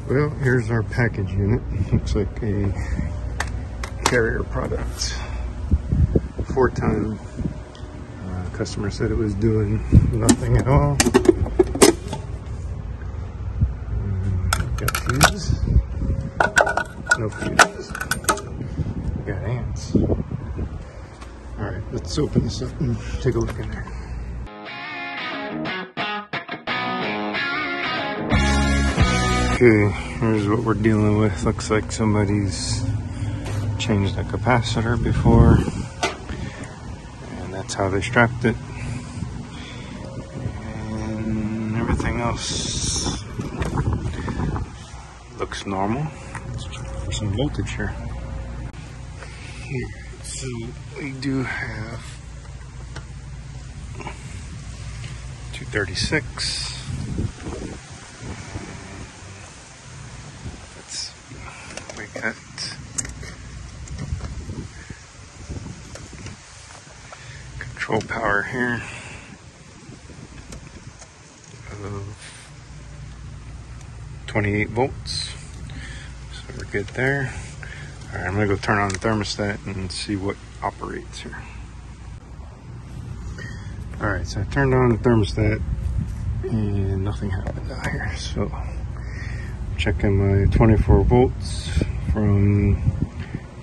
Well, here's our package unit. Looks like a Carrier product. 4-ton. Customer said it was doing nothing at all. Got fuses. No fuses. Got ants. Alright, let's open this up and take a look in there. Okay, here's what we're dealing with. Looks like somebody's changed the capacitor before, and that's how they strapped it. And everything else looks normal. Let's check for some voltage here. So we do have 236. We got control power here of 28 volts, so we're good there. All right, I'm gonna go turn on the thermostat and see what operates here. All right, so I turned on the thermostat and nothing happened out here. So checking my 24 volts from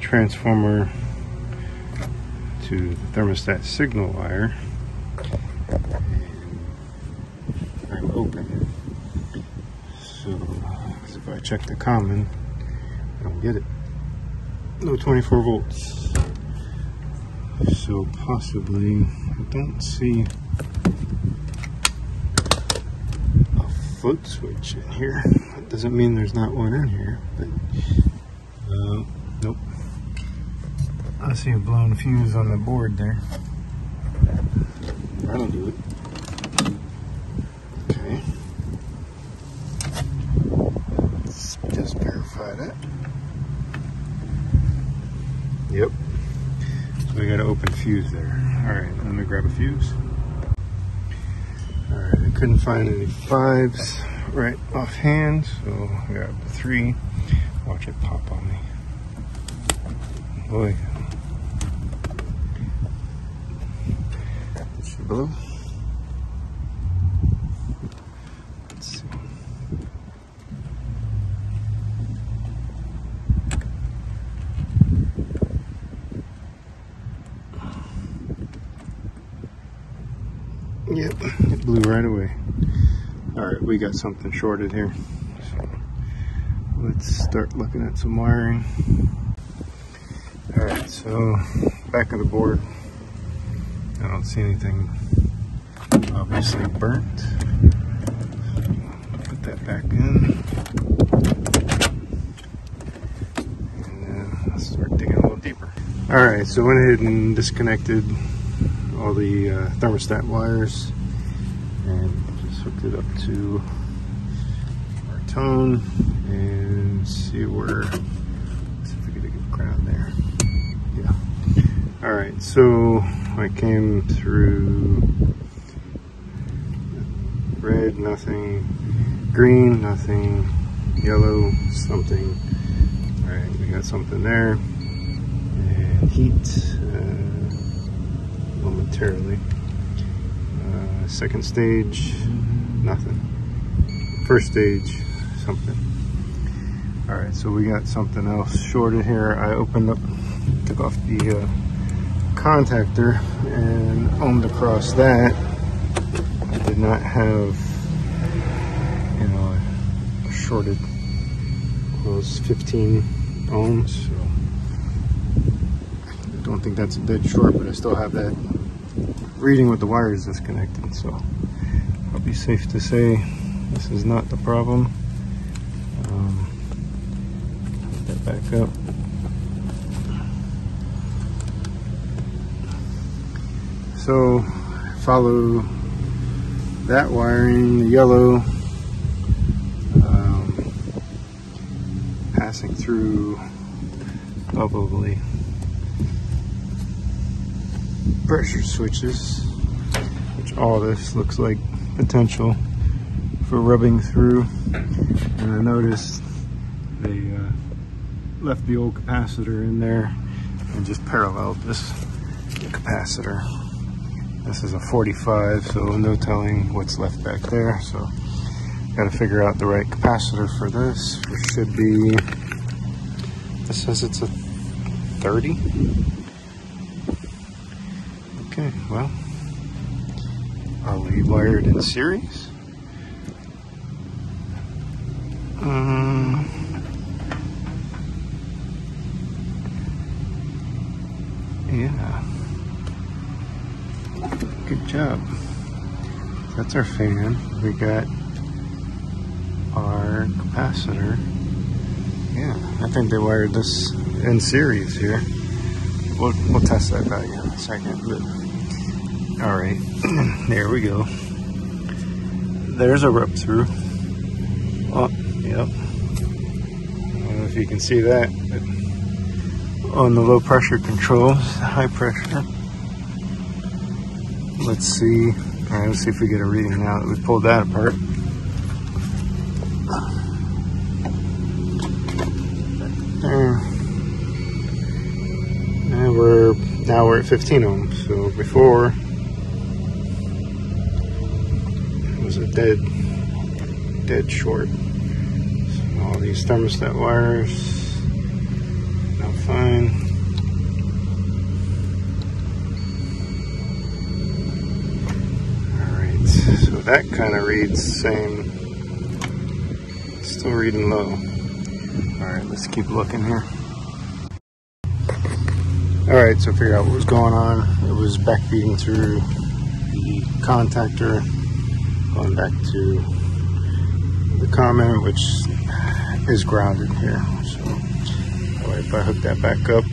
transformer to the thermostat signal wire, and I'm open. So if I check the common, I don't get it. No 24 volts. So possibly, I don't see a float switch in here. That doesn't mean there's not one in here, but nope. I see a blown fuse on the board there. That'll do it. Okay. Let's just verify that. Yep. So we got an open fuse there. Alright, let me grab a fuse. Alright, I couldn't find any 5s right offhand, so I got the 3. Watch it pop on me. Boy. Is she blue? Let's see. Yep, it blew right away. Alright, we got something shorted here. So let's start looking at some wiring. Alright, so back of the board, I don't see anything obviously burnt. Put that back in. And let's start digging a little deeper. Alright, so went ahead and disconnected all the thermostat wires and just hooked it up to our tone and see where, let's see if we get a good ground there. Yeah. Alright, so I came through red, nothing, green, nothing, yellow, something. Alright, we got something there. And heat, momentarily. Second stage, nothing. First stage, something. Alright, so we got something else shorted here. I opened up, took off the contactor and ohmed across that. I did not have, you know, a shorted, well, it was 15 ohms, so I don't think that's a dead short, but I still have that reading with the wires disconnected, so I'll be safe to say this is not the problem. Put that back up. So follow that wiring, the yellow, passing through probably pressure switches, which all this looks like potential for rubbing through. And I noticed They left the old capacitor in there and just paralleled this capacitor. This is a 45, so no telling what's left back there. So got to figure out the right capacitor for this, which should be, this says it's a 30. Okay, well, are we wired in series? Yeah. Good job. That's our fan. We got our capacitor. Yeah, I think they wired this in series here. We'll test that value in a second. But all right, there we go. There's a rub through. Oh, yep. I don't know if you can see that, but on the low pressure controls, high pressure. Let's see. All right, let's see if we get a reading now that we pulled that apart. There. And now we're at 15 ohms. So before it was a dead short. So all these thermostat wires now fine. All right, so that kind of reads the same. Still reading low. All right, let's keep looking here. All right, so figure out what was going on. It was backbeating through the contactor, going back to the common, which is grounded here. So if I hook that back up,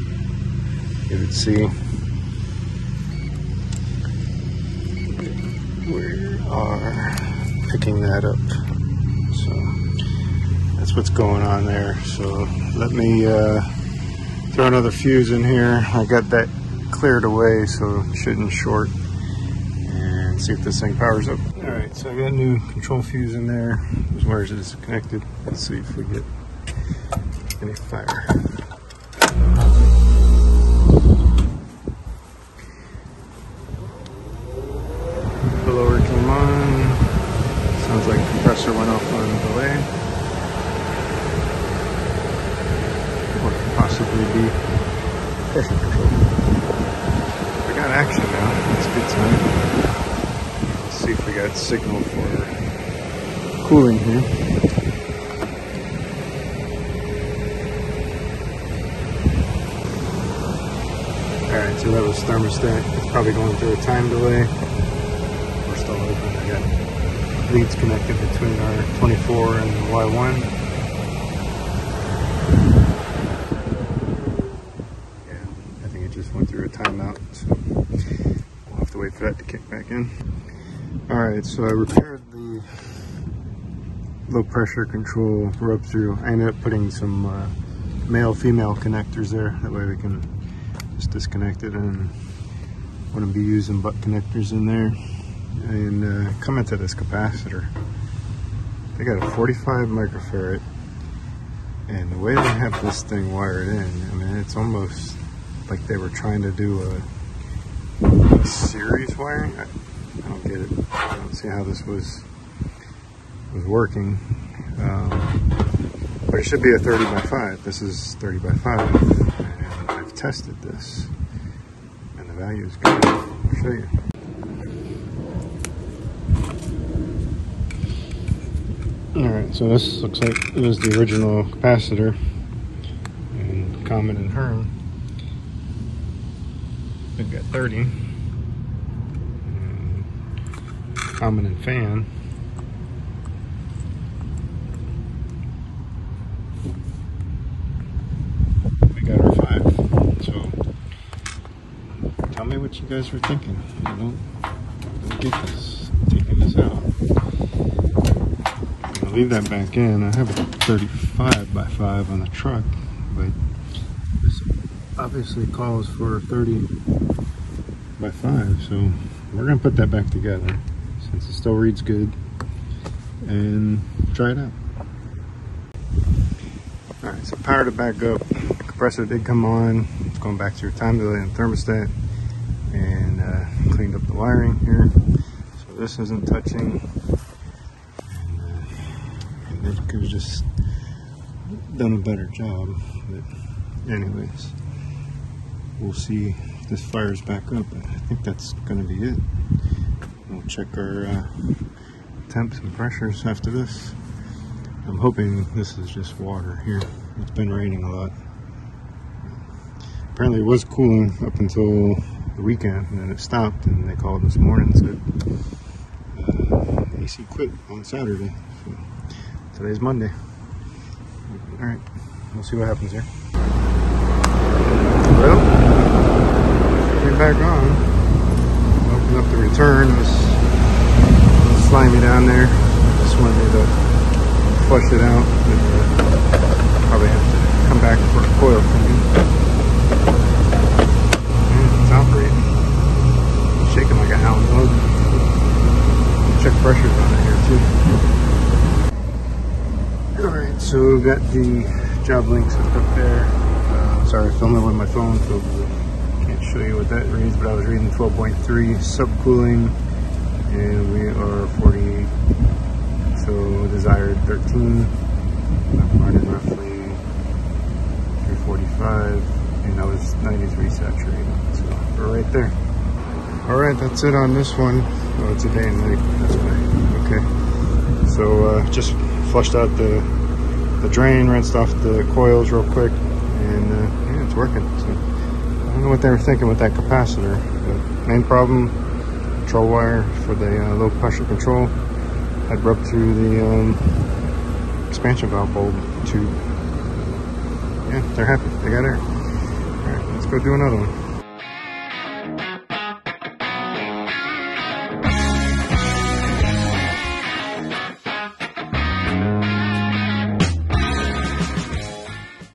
you would see we are picking that up. So that's what's going on there. So let me throw another fuse in here. I got that cleared away, so it shouldn't short. And see if this thing powers up. All right, so I got a new control fuse in there. Those wires are disconnected. Let's see if we get any fire. The blower came on. Sounds like the compressor went off on delay. Possibly be pressure control. We got action now. That's a good sign. Let's see if we got signal for cooling here. Alright, so that was thermostat. It's probably going through a time delay. We're still open. We got leads connected between our 24 and the Y1. Went through a timeout, so we'll have to wait for that to kick back in. Alright, so I repaired the low pressure control rub through. I ended up putting some male-female connectors there. That way we can just disconnect it and wouldn't be using butt connectors in there. And coming to this capacitor, they got a 45 microfarad, and the way they have this thing wired in, I mean, it's almost like they were trying to do a series wiring. I don't get it. I don't see how this was working. But it should be a 30 by 5. This is 30 by 5, and I've tested this, and the value is good. I'll show you. All right, so this looks like it was the original capacitor, and common and Herm. We've got 30, and common and fan. We got our 5. So tell me what you guys were thinking. I don't get this. Taking this out. I'm gonna leave that back in. I have a 35 by 5 on the truck, but obviously calls for 30 by 5, so we're gonna put that back together since it still reads good and try it out. Alright, so powered it back up. The compressor did come on. It's going back to your time delay and thermostat. And cleaned up the wiring here. So this isn't touching. And it could have just done a better job. But anyways, we'll see if this fires back up. I think that's going to be it. We'll check our temps and pressures after this. I'm hoping this is just water here. It's been raining a lot. Apparently it was cooling up until the weekend, and then it stopped, and they called this morning and said AC quit on Saturday. So today's Monday. Alright, we'll see what happens here. Well, came back on. Opened up the return. It was a little slimy down there. Just wanted to flush it out. But, probably have to come back for a coil cleaning. And it's operating. Shaking like a hound dog. Check pressures on it here too. Alright, so we've got the job links hooked up there. Sorry, filming with my phone, so can't show you what that reads, but I was reading 12.3 subcooling, and we are 48, so desired 13. I'm running roughly 345, and I was 93 saturated, so we're right there. Alright, that's it on this one. Oh, it's a day and night, that's why. Okay, so just flushed out the drain, rinsed off the coils real quick, and yeah, it's working. So I don't know what they were thinking with that capacitor. The main problem, control wire for the low pressure control had rubbed through the expansion valve bulb tube. Yeah, they're happy. They got air. All right, let's go do another one.